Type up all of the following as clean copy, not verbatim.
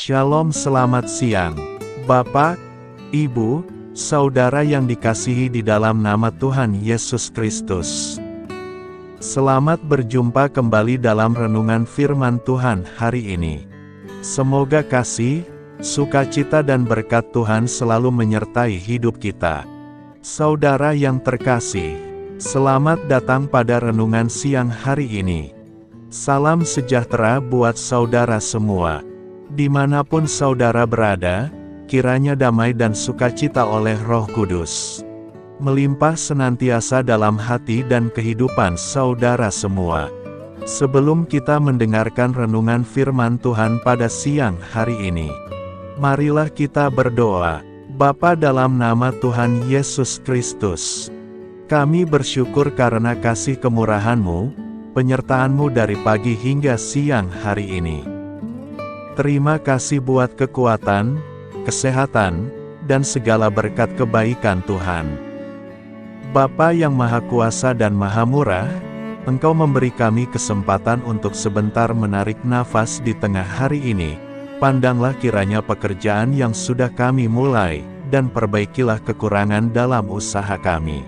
Shalom, selamat siang, Bapak, Ibu, Saudara yang dikasihi di dalam nama Tuhan Yesus Kristus. Selamat berjumpa kembali dalam renungan firman Tuhan hari ini. Semoga kasih, sukacita dan berkat Tuhan selalu menyertai hidup kita. Saudara yang terkasih, selamat datang pada renungan siang hari ini. Salam sejahtera buat saudara semua. Dimanapun saudara berada, kiranya damai dan sukacita oleh Roh Kudus melimpah senantiasa dalam hati dan kehidupan saudara semua. Sebelum kita mendengarkan renungan firman Tuhan pada siang hari ini, marilah kita berdoa. Bapa, dalam nama Tuhan Yesus Kristus, kami bersyukur karena kasih kemurahan-Mu, penyertaan-Mu dari pagi hingga siang hari ini. Terima kasih buat kekuatan, kesehatan, dan segala berkat kebaikan Tuhan. Bapa yang Maha Kuasa dan Maha Murah, Engkau memberi kami kesempatan untuk sebentar menarik nafas di tengah hari ini. Pandanglah kiranya pekerjaan yang sudah kami mulai, dan perbaikilah kekurangan dalam usaha kami.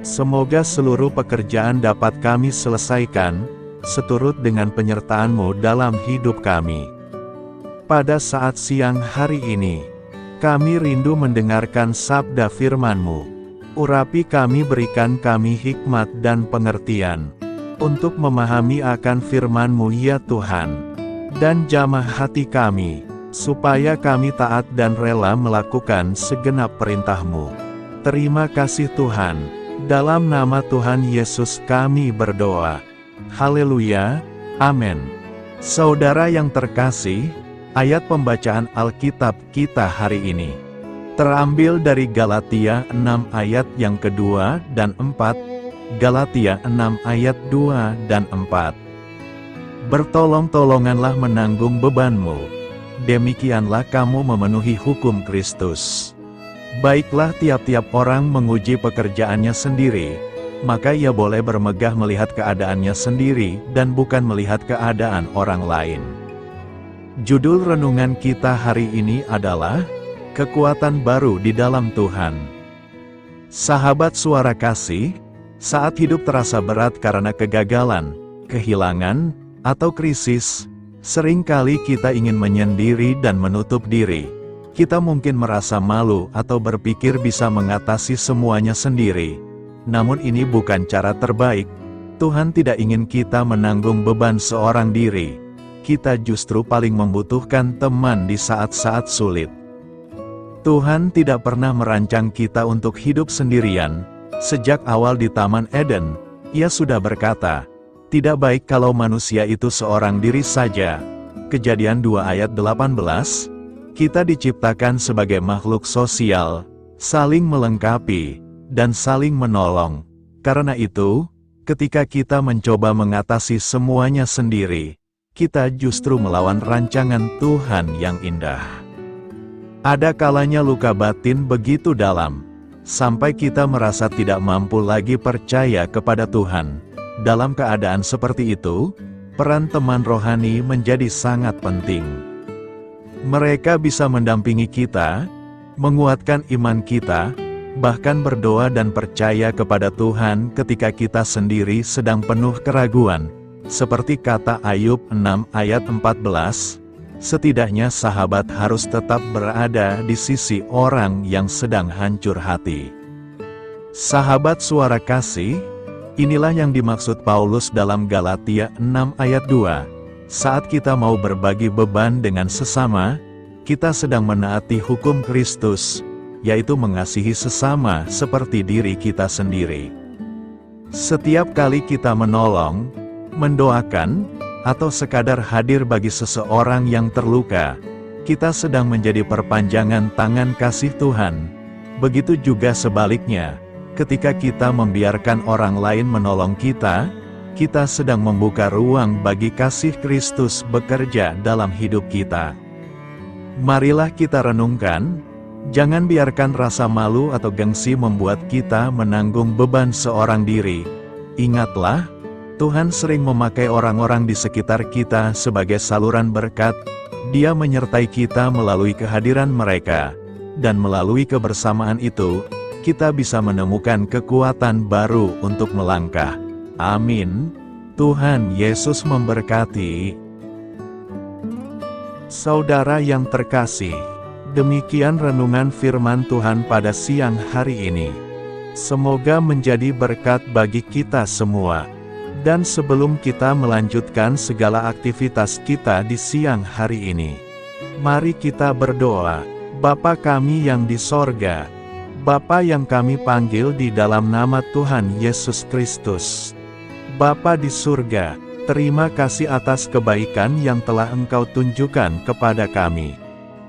Semoga seluruh pekerjaan dapat kami selesaikan, seturut dengan penyertaan-Mu dalam hidup kami. Pada saat siang hari ini, kami rindu mendengarkan sabda firman-Mu. Urapi kami, berikan kami hikmat dan pengertian, untuk memahami akan firman-Mu ya Tuhan. Dan jamah hati kami, supaya kami taat dan rela melakukan segenap perintah-Mu. Terima kasih Tuhan, dalam nama Tuhan Yesus kami berdoa. Haleluya, amin. Saudara yang terkasih, ayat pembacaan Alkitab kita hari ini terambil dari Galatia 6 ayat yang kedua dan 4, Galatia 6 ayat 2 dan 4. Bertolong-tolonganlah menanggung bebanmu, demikianlah kamu memenuhi hukum Kristus. Baiklah tiap-tiap orang menguji pekerjaannya sendiri, maka ia boleh bermegah melihat keadaannya sendiri dan bukan melihat keadaan orang lain. Judul renungan kita hari ini adalah Kekuatan Baru di Dalam Tuhan. Sahabat suara kasih, saat hidup terasa berat karena kegagalan, kehilangan, atau krisis, seringkali kita ingin menyendiri dan menutup diri. Kita mungkin merasa malu atau berpikir bisa mengatasi semuanya sendiri. Namun ini bukan cara terbaik. Tuhan tidak ingin kita menanggung beban seorang diri. Kita justru paling membutuhkan teman di saat-saat sulit. Tuhan tidak pernah merancang kita untuk hidup sendirian. Sejak awal di Taman Eden, Ia sudah berkata, tidak baik kalau manusia itu seorang diri saja. Kejadian 2 ayat 18, kita diciptakan sebagai makhluk sosial, saling melengkapi, dan saling menolong. Karena itu, ketika kita mencoba mengatasi semuanya sendiri, kita justru melawan rancangan Tuhan yang indah. Ada kalanya luka batin begitu dalam, sampai kita merasa tidak mampu lagi percaya kepada Tuhan. Dalam keadaan seperti itu, peran teman rohani menjadi sangat penting. Mereka bisa mendampingi kita, menguatkan iman kita, bahkan berdoa dan percaya kepada Tuhan ketika kita sendiri sedang penuh keraguan. Seperti kata Ayub 6 ayat 14, setidaknya sahabat harus tetap berada di sisi orang yang sedang hancur hati. Sahabat suara kasih, inilah yang dimaksud Paulus dalam Galatia 6 ayat 2. Saat kita mau berbagi beban dengan sesama, kita sedang menaati hukum Kristus, yaitu mengasihi sesama seperti diri kita sendiri. Setiap kali kita menolong, mendoakan, atau sekadar hadir bagi seseorang yang terluka, kita sedang menjadi perpanjangan tangan kasih Tuhan. Begitu juga sebaliknya, ketika kita membiarkan orang lain menolong kita, kita sedang membuka ruang bagi kasih Kristus bekerja dalam hidup kita. Marilah kita renungkan, jangan biarkan rasa malu atau gengsi membuat kita menanggung beban seorang diri. Ingatlah, Tuhan sering memakai orang-orang di sekitar kita sebagai saluran berkat, Dia menyertai kita melalui kehadiran mereka, dan melalui kebersamaan itu, kita bisa menemukan kekuatan baru untuk melangkah. Amin. Tuhan Yesus memberkati. Saudara yang terkasih, demikian renungan firman Tuhan pada siang hari ini. Semoga menjadi berkat bagi kita semua. Dan sebelum kita melanjutkan segala aktivitas kita di siang hari ini, mari kita berdoa. Bapa kami yang di sorga, Bapa yang kami panggil di dalam nama Tuhan Yesus Kristus. Bapa di surga, terima kasih atas kebaikan yang telah Engkau tunjukkan kepada kami.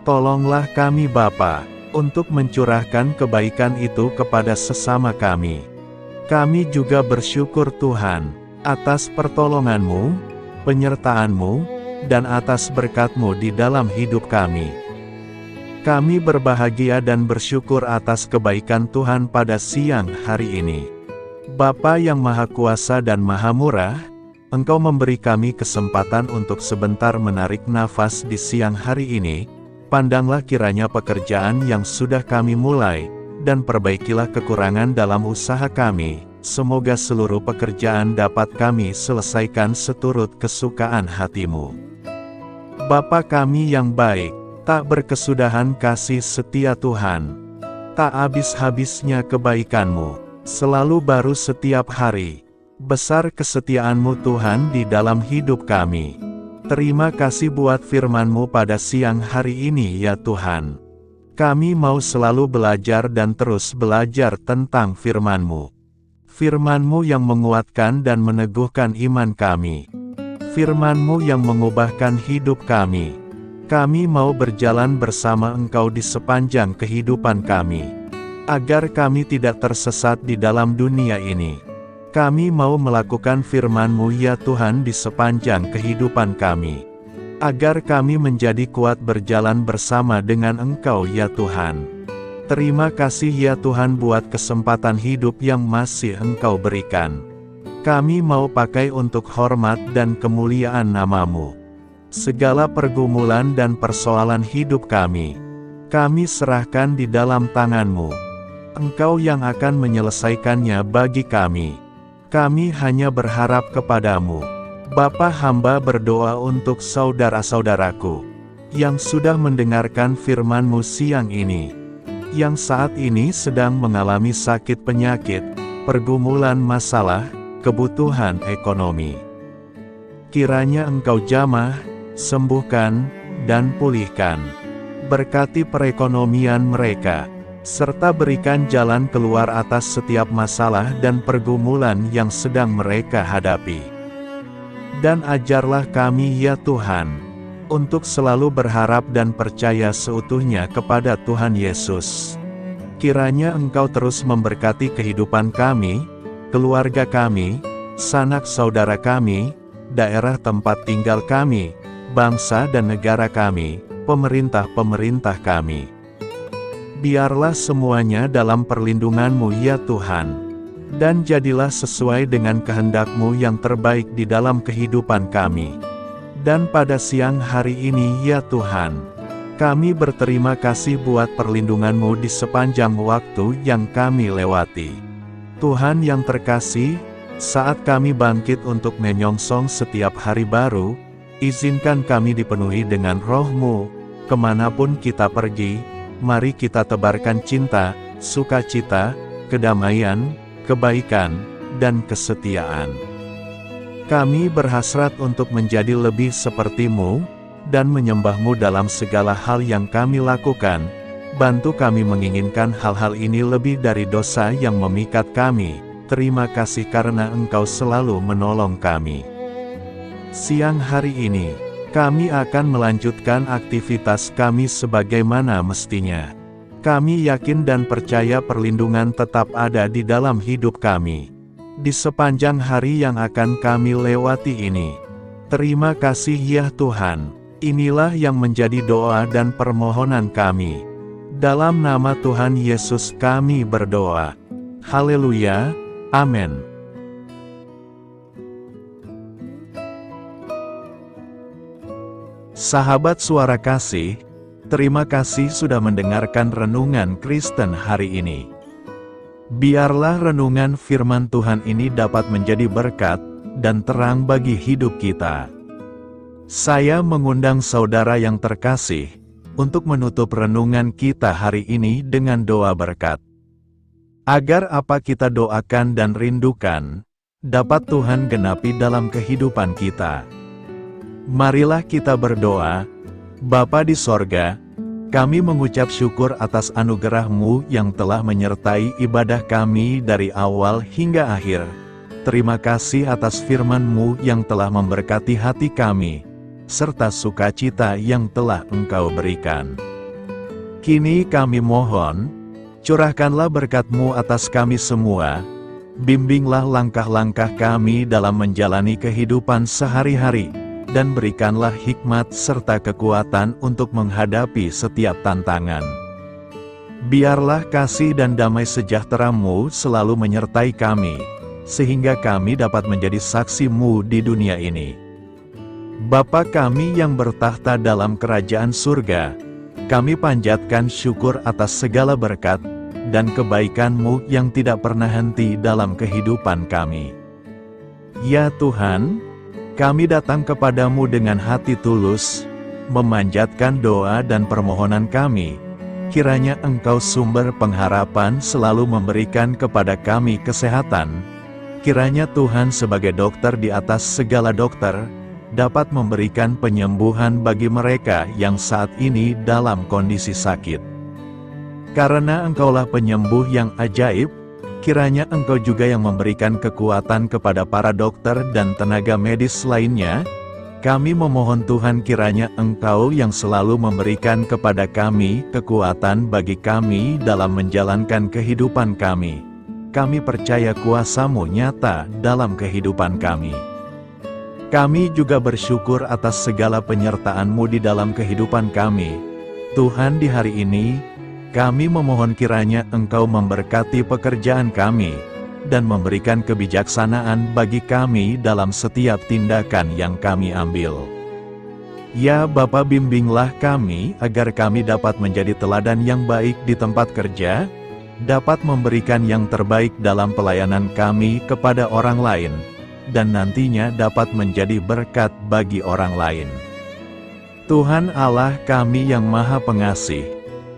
Tolonglah kami Bapa, untuk mencurahkan kebaikan itu kepada sesama kami. Kami juga bersyukur Tuhan, atas pertolongan-Mu, penyertaan-Mu, dan atas berkat-Mu di dalam hidup kami. Kami berbahagia dan bersyukur atas kebaikan Tuhan pada siang hari ini. Bapa yang Maha Kuasa dan Maha Murah, Engkau memberi kami kesempatan untuk sebentar menarik nafas di siang hari ini. Pandanglah kiranya pekerjaan yang sudah kami mulai, dan perbaikilah kekurangan dalam usaha kami. Semoga seluruh pekerjaan dapat kami selesaikan seturut kesukaan hati-Mu. Bapa kami yang baik, tak berkesudahan kasih setia Tuhan. Tak habis-habisnya kebaikan-Mu, selalu baru setiap hari. Besar kesetiaan-Mu Tuhan di dalam hidup kami. Terima kasih buat firman-Mu pada siang hari ini ya Tuhan. Kami mau selalu belajar dan terus belajar tentang firman-Mu. Firman-Mu yang menguatkan dan meneguhkan iman kami. Firman-Mu yang mengubahkan hidup kami. Kami mau berjalan bersama Engkau di sepanjang kehidupan kami, agar kami tidak tersesat di dalam dunia ini. Kami mau melakukan firman-Mu ya Tuhan di sepanjang kehidupan kami, agar kami menjadi kuat berjalan bersama dengan Engkau ya Tuhan. Terima kasih ya Tuhan buat kesempatan hidup yang masih Engkau berikan. Kami mau pakai untuk hormat dan kemuliaan nama-Mu. Segala pergumulan dan persoalan hidup kami serahkan di dalam tangan-Mu. Engkau yang akan menyelesaikannya bagi kami. Kami hanya berharap kepada-Mu. Bapa, hamba berdoa untuk saudara-saudaraku yang sudah mendengarkan firman-Mu siang ini, yang saat ini sedang mengalami sakit penyakit, pergumulan masalah, kebutuhan ekonomi. Kiranya Engkau jamah, sembuhkan, dan pulihkan. Berkati perekonomian mereka, serta berikan jalan keluar atas setiap masalah dan pergumulan yang sedang mereka hadapi. Dan ajarlah kami ya Tuhan, untuk selalu berharap dan percaya seutuhnya kepada Tuhan Yesus. Kiranya Engkau terus memberkati kehidupan kami, keluarga kami, sanak saudara kami, daerah tempat tinggal kami, bangsa dan negara kami, pemerintah-pemerintah kami. Biarlah semuanya dalam perlindungan-Mu ya Tuhan, dan jadilah sesuai dengan kehendak-Mu yang terbaik di dalam kehidupan kami. Dan pada siang hari ini ya Tuhan, kami berterima kasih buat perlindungan-Mu di sepanjang waktu yang kami lewati. Tuhan yang terkasih, saat kami bangkit untuk menyongsong setiap hari baru, izinkan kami dipenuhi dengan Roh-Mu. Kemanapun kita pergi, mari kita tebarkan cinta, sukacita, kedamaian, kebaikan, dan kesetiaan. Kami berhasrat untuk menjadi lebih seperti-Mu, dan menyembah-Mu dalam segala hal yang kami lakukan. Bantu kami menginginkan hal-hal ini lebih dari dosa yang memikat kami. Terima kasih karena Engkau selalu menolong kami. Siang hari ini, kami akan melanjutkan aktivitas kami sebagaimana mestinya. Kami yakin dan percaya perlindungan tetap ada di dalam hidup kami di sepanjang hari yang akan kami lewati ini. Terima kasih ya Tuhan. Inilah yang menjadi doa dan permohonan kami. Dalam nama Tuhan Yesus kami berdoa. Haleluya. Amin. Sahabat Suara Kasih, terima kasih sudah mendengarkan renungan Kristen hari ini. Biarlah renungan firman Tuhan ini dapat menjadi berkat dan terang bagi hidup kita. Saya mengundang saudara yang terkasih untuk menutup renungan kita hari ini dengan doa berkat. Agar apa kita doakan dan rindukan, dapat Tuhan genapi dalam kehidupan kita. Marilah kita berdoa. Bapa di sorga, kami mengucap syukur atas anugerah-Mu yang telah menyertai ibadah kami dari awal hingga akhir. Terima kasih atas firman-Mu yang telah memberkati hati kami, serta sukacita yang telah Engkau berikan. Kini kami mohon, curahkanlah berkat-Mu atas kami semua, bimbinglah langkah-langkah kami dalam menjalani kehidupan sehari-hari, dan berikanlah hikmat serta kekuatan untuk menghadapi setiap tantangan. Biarlah kasih dan damai sejahtera-Mu selalu menyertai kami, sehingga kami dapat menjadi saksi-Mu di dunia ini. Bapa kami yang bertahta dalam kerajaan surga, kami panjatkan syukur atas segala berkat dan kebaikan-Mu yang tidak pernah henti dalam kehidupan kami. Ya Tuhan, kami datang kepadamu dengan hati tulus, memanjatkan doa dan permohonan kami. Kiranya Engkau sumber pengharapan selalu memberikan kepada kami kesehatan. Kiranya Tuhan sebagai dokter di atas segala dokter, dapat memberikan penyembuhan bagi mereka yang saat ini dalam kondisi sakit. Karena Engkaulah penyembuh yang ajaib, kiranya Engkau juga yang memberikan kekuatan kepada para dokter dan tenaga medis lainnya. Kami memohon Tuhan kiranya Engkau yang selalu memberikan kepada kami kekuatan bagi kami dalam menjalankan kehidupan kami. Kami percaya kuasa-Mu nyata dalam kehidupan kami. Kami juga bersyukur atas segala penyertaan-Mu di dalam kehidupan kami. Tuhan, di hari ini, kami memohon kiranya Engkau memberkati pekerjaan kami, dan memberikan kebijaksanaan bagi kami dalam setiap tindakan yang kami ambil. Ya Bapa, bimbinglah kami agar kami dapat menjadi teladan yang baik di tempat kerja, dapat memberikan yang terbaik dalam pelayanan kami kepada orang lain, dan nantinya dapat menjadi berkat bagi orang lain. Tuhan Allah kami yang Maha Pengasih,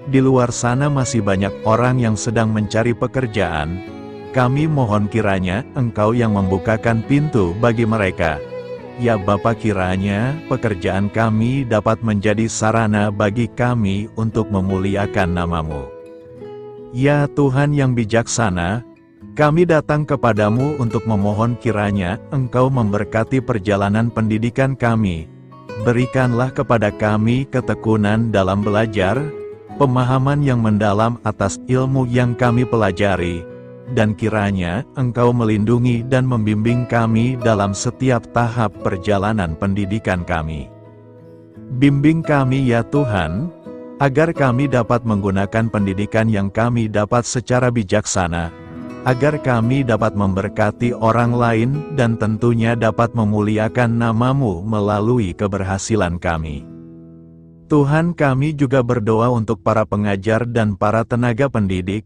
di luar sana masih banyak orang yang sedang mencari pekerjaan. Kami mohon kiranya Engkau yang membukakan pintu bagi mereka. Ya Bapa, kiranya pekerjaan kami dapat menjadi sarana bagi kami untuk memuliakan nama-Mu. Ya Tuhan yang bijaksana, kami datang kepadamu untuk memohon kiranya Engkau memberkati perjalanan pendidikan kami. Berikanlah kepada kami ketekunan dalam belajar, pemahaman yang mendalam atas ilmu yang kami pelajari, dan kiranya Engkau melindungi dan membimbing kami dalam setiap tahap perjalanan pendidikan kami. Bimbing kami ya Tuhan, agar kami dapat menggunakan pendidikan yang kami dapat secara bijaksana, agar kami dapat memberkati orang lain dan tentunya dapat memuliakan nama-Mu melalui keberhasilan kami. Tuhan, kami juga berdoa untuk para pengajar dan para tenaga pendidik.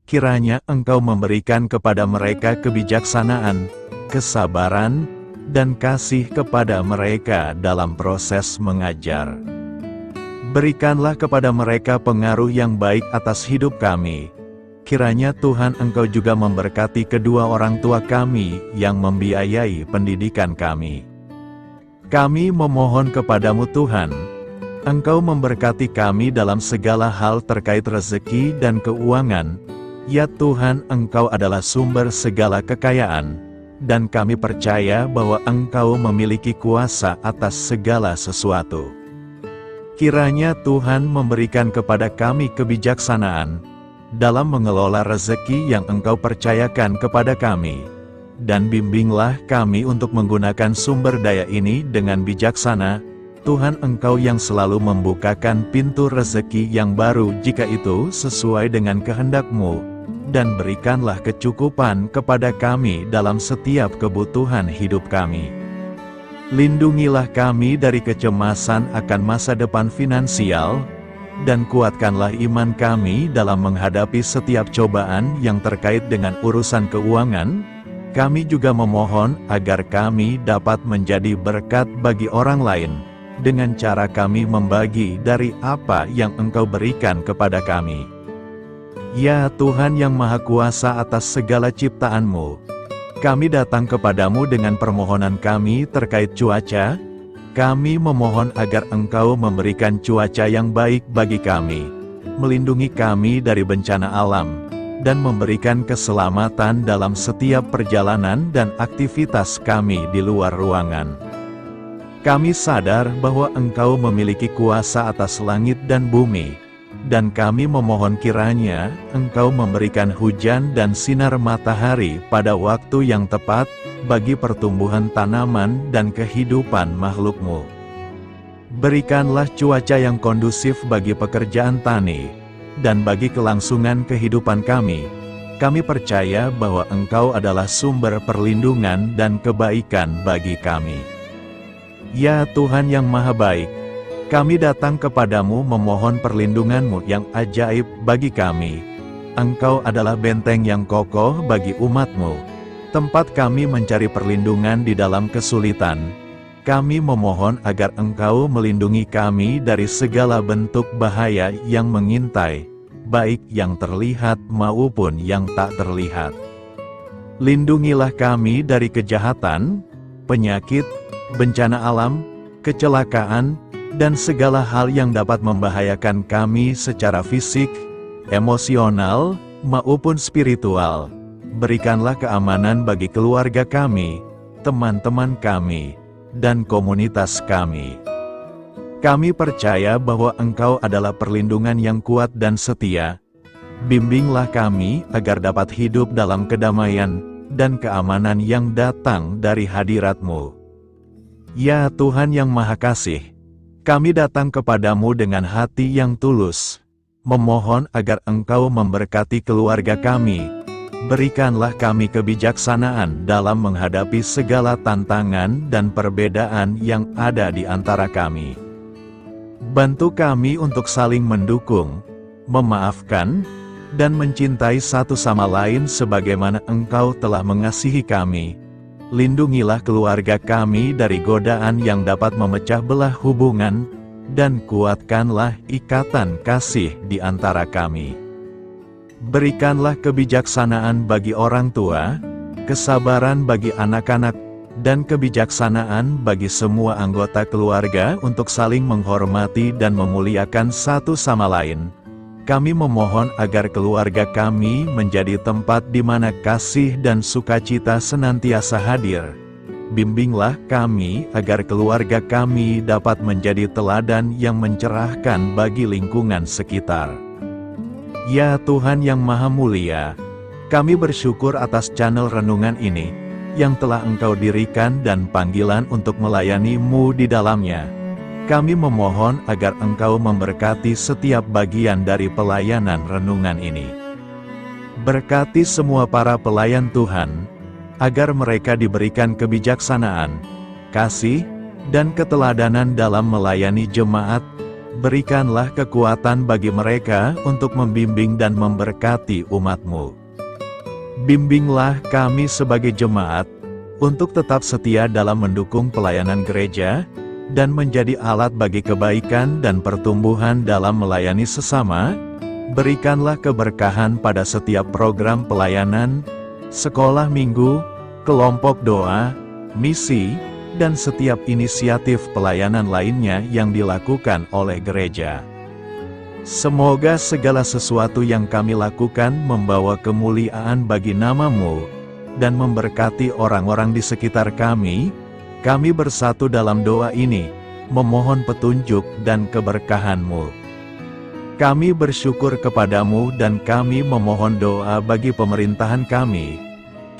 Kiranya Engkau memberikan kepada mereka kebijaksanaan, kesabaran, dan kasih kepada mereka dalam proses mengajar. Berikanlah kepada mereka pengaruh yang baik atas hidup kami. Kiranya Tuhan Engkau juga memberkati kedua orang tua kami yang membiayai pendidikan kami. Kami memohon kepadamu Tuhan, Engkau memberkati kami dalam segala hal terkait rezeki dan keuangan. Ya Tuhan, Engkau adalah sumber segala kekayaan, dan kami percaya bahwa Engkau memiliki kuasa atas segala sesuatu. Kiranya Tuhan memberikan kepada kami kebijaksanaan dalam mengelola rezeki yang Engkau percayakan kepada kami, dan bimbinglah kami untuk menggunakan sumber daya ini dengan bijaksana. Tuhan, Engkau yang selalu membukakan pintu rezeki yang baru jika itu sesuai dengan kehendak-Mu, dan berikanlah kecukupan kepada kami dalam setiap kebutuhan hidup kami. Lindungilah kami dari kecemasan akan masa depan finansial, dan kuatkanlah iman kami dalam menghadapi setiap cobaan yang terkait dengan urusan keuangan. Kami juga memohon agar kami dapat menjadi berkat bagi orang lain, dengan cara kami membagi dari apa yang Engkau berikan kepada kami. Ya Tuhan yang Maha Kuasa atas segala ciptaan-Mu, kami datang kepadamu dengan permohonan kami terkait cuaca. Kami memohon agar Engkau memberikan cuaca yang baik bagi kami, melindungi kami dari bencana alam, dan memberikan keselamatan dalam setiap perjalanan dan aktivitas kami di luar ruangan. Kami sadar bahwa Engkau memiliki kuasa atas langit dan bumi, dan kami memohon kiranya Engkau memberikan hujan dan sinar matahari pada waktu yang tepat bagi pertumbuhan tanaman dan kehidupan makhluk-Mu. Berikanlah cuaca yang kondusif bagi pekerjaan tani, dan bagi kelangsungan kehidupan kami. Kami percaya bahwa Engkau adalah sumber perlindungan dan kebaikan bagi kami. Ya Tuhan yang Maha Baik, kami datang kepadamu memohon perlindungan-Mu yang ajaib bagi kami. Engkau adalah benteng yang kokoh bagi umat-Mu, tempat kami mencari perlindungan di dalam kesulitan. Kami memohon agar Engkau melindungi kami dari segala bentuk bahaya yang mengintai, baik yang terlihat maupun yang tak terlihat. Lindungilah kami dari kejahatan, penyakit, bencana alam, kecelakaan, dan segala hal yang dapat membahayakan kami secara fisik, emosional, maupun spiritual. Berikanlah keamanan bagi keluarga kami, teman-teman kami, dan komunitas kami. Kami percaya bahwa Engkau adalah perlindungan yang kuat dan setia. Bimbinglah kami agar dapat hidup dalam kedamaian dan keamanan yang datang dari hadirat-Mu. Ya Tuhan yang Maha Kasih, kami datang kepadamu dengan hati yang tulus, memohon agar Engkau memberkati keluarga kami. Berikanlah kami kebijaksanaan dalam menghadapi segala tantangan dan perbedaan yang ada di antara kami. Bantu kami untuk saling mendukung, memaafkan, dan mencintai satu sama lain sebagaimana Engkau telah mengasihi kami. Lindungilah keluarga kami dari godaan yang dapat memecah belah hubungan, dan kuatkanlah ikatan kasih di antara kami. Berikanlah kebijaksanaan bagi orang tua, kesabaran bagi anak-anak, dan kebijaksanaan bagi semua anggota keluarga untuk saling menghormati dan memuliakan satu sama lain. Kami memohon agar keluarga kami menjadi tempat di mana kasih dan sukacita senantiasa hadir. Bimbinglah kami agar keluarga kami dapat menjadi teladan yang mencerahkan bagi lingkungan sekitar. Ya Tuhan yang Maha Mulia, kami bersyukur atas channel renungan ini, yang telah Engkau dirikan dan panggilan untuk melayani-Mu di dalamnya. Kami memohon agar Engkau memberkati setiap bagian dari pelayanan renungan ini. Berkati semua para pelayan Tuhan, agar mereka diberikan kebijaksanaan, kasih, dan keteladanan dalam melayani jemaat. Berikanlah kekuatan bagi mereka untuk membimbing dan memberkati umat-Mu. Bimbinglah kami sebagai jemaat, untuk tetap setia dalam mendukung pelayanan gereja, dan menjadi alat bagi kebaikan dan pertumbuhan dalam melayani sesama. Berikanlah keberkahan pada setiap program pelayanan, sekolah minggu, kelompok doa, misi, dan setiap inisiatif pelayanan lainnya yang dilakukan oleh gereja. Semoga segala sesuatu yang kami lakukan membawa kemuliaan bagi nama-Mu, dan memberkati orang-orang di sekitar kami. Kami bersatu dalam doa ini, memohon petunjuk dan keberkahan-Mu. Kami bersyukur kepadamu dan kami memohon doa bagi pemerintahan kami.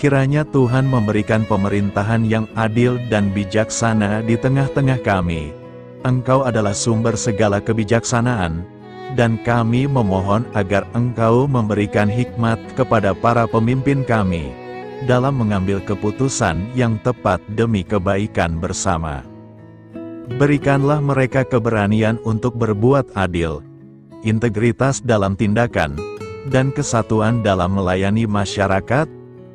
Kiranya Tuhan memberikan pemerintahan yang adil dan bijaksana di tengah-tengah kami. Engkau adalah sumber segala kebijaksanaan, dan kami memohon agar Engkau memberikan hikmat kepada para pemimpin kami. dalam mengambil keputusan yang tepat demi kebaikan bersama. Berikanlah mereka keberanian untuk berbuat adil, integritas dalam tindakan, dan kesatuan dalam melayani masyarakat.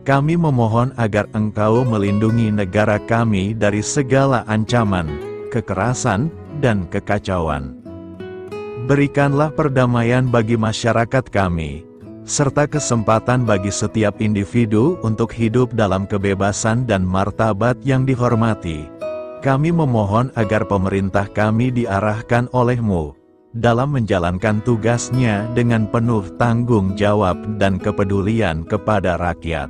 Kami memohon agar Engkau melindungi negara kami dari segala ancaman, kekerasan, dan kekacauan. Berikanlah perdamaian bagi masyarakat kami, serta kesempatan bagi setiap individu untuk hidup dalam kebebasan dan martabat yang dihormati. Kami memohon agar pemerintah kami diarahkan oleh-Mu dalam menjalankan tugasnya dengan penuh tanggung jawab dan kepedulian kepada rakyat.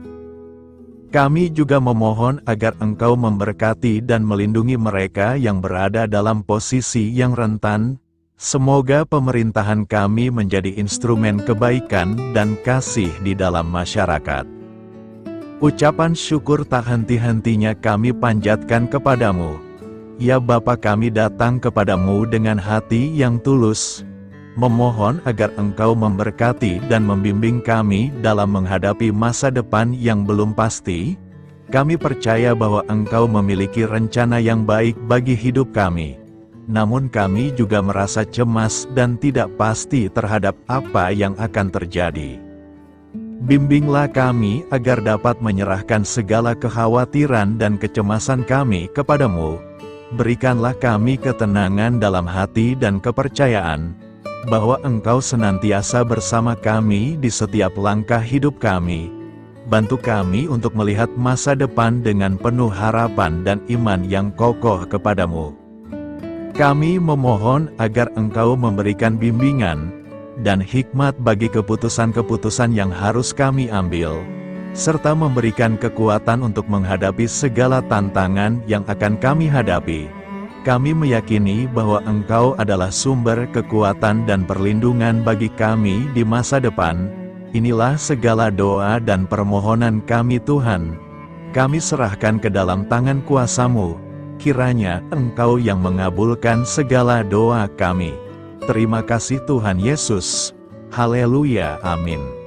Kami juga memohon agar Engkau memberkati dan melindungi mereka yang berada dalam posisi yang rentan. Semoga pemerintahan kami menjadi instrumen kebaikan dan kasih di dalam masyarakat. Ucapan syukur tak henti-hentinya kami panjatkan kepadamu. Ya Bapa, kami datang kepadamu dengan hati yang tulus, memohon agar Engkau memberkati dan membimbing kami dalam menghadapi masa depan yang belum pasti. Kami percaya bahwa Engkau memiliki rencana yang baik bagi hidup kami. Namun kami juga merasa cemas dan tidak pasti terhadap apa yang akan terjadi. Bimbinglah kami agar dapat menyerahkan segala kekhawatiran dan kecemasan kami kepadamu. Berikanlah kami ketenangan dalam hati dan kepercayaan bahwa Engkau senantiasa bersama kami di setiap langkah hidup kami. Bantu kami untuk melihat masa depan dengan penuh harapan dan iman yang kokoh kepadamu. Kami memohon agar Engkau memberikan bimbingan dan hikmat bagi keputusan-keputusan yang harus kami ambil, serta memberikan kekuatan untuk menghadapi segala tantangan yang akan kami hadapi. Kami meyakini bahwa Engkau adalah sumber kekuatan dan perlindungan bagi kami di masa depan. Inilah segala doa dan permohonan kami Tuhan. Kami serahkan ke dalam tangan kuasa-Mu. Kiranya Engkau yang mengabulkan segala doa kami. Terima kasih Tuhan Yesus. Haleluya, amin.